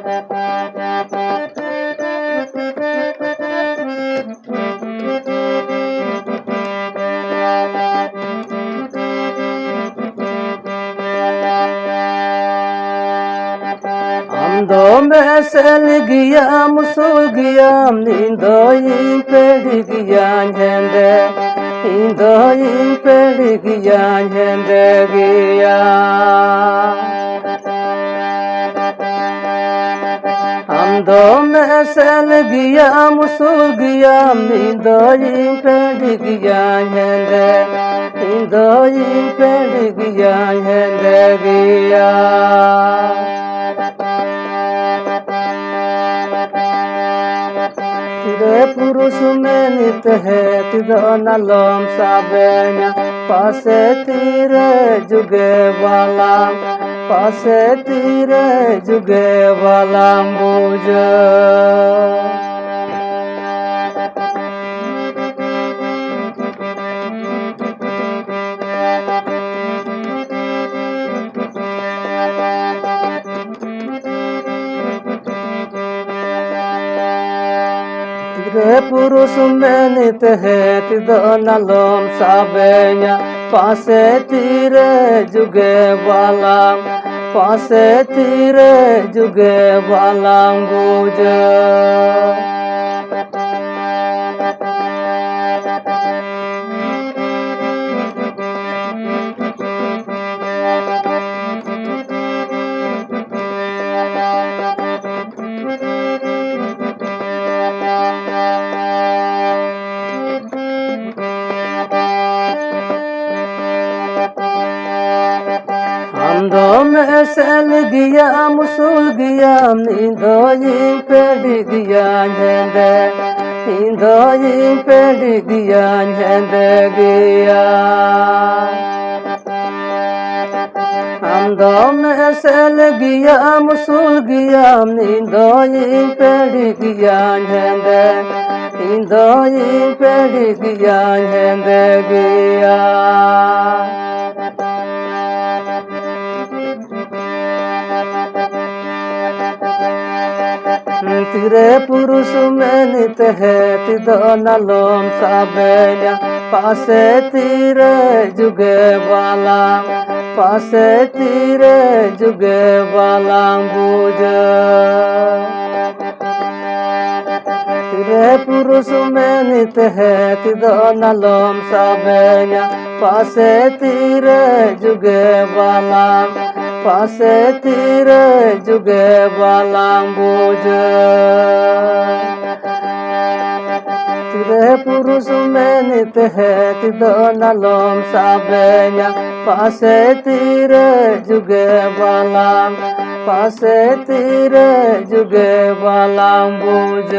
Ando mesel giyam sul giyam indoyin pedi giyan hende indoyin pedi giyan hende giyan Ando mesel giyam sul giyam indoyin pedi giyan hende indoyin pedi giyan hende giyan Tire पुरुष में नित है तिदो नलम साबेन्या पासे तीरे जुगे वाला पासे तीरे जुगे वाला बुझ Tire पुरुष में नित है तिदो नलम साबेन्या पासे तीरे जुगे वाला पासे तीरे जुगे वाला बुझ Ando mesel giyam sul giyam indoyin pedi giyan hende indoyin pedi giyan hende giyan Ando mesel giyam sul giyam indoyin pedi giyan hende indoyin pedi giyan hende giyan Tire पुरुष में नित है तिदो नलम साबेन्या पासे तीरे जुगे वाला पासे तीरे जुगे वाला बुझ Tire पुरुष में नित है तिदो नलम साबेन्या पासे तीरे जुगे वाला पासे तीरे जुगे वाला बुझ Tire पुरुष में नित है तिदो नलम साबेन्या पासे तीरे जुगे वाला पासे तीरे जुगे वाला बुझ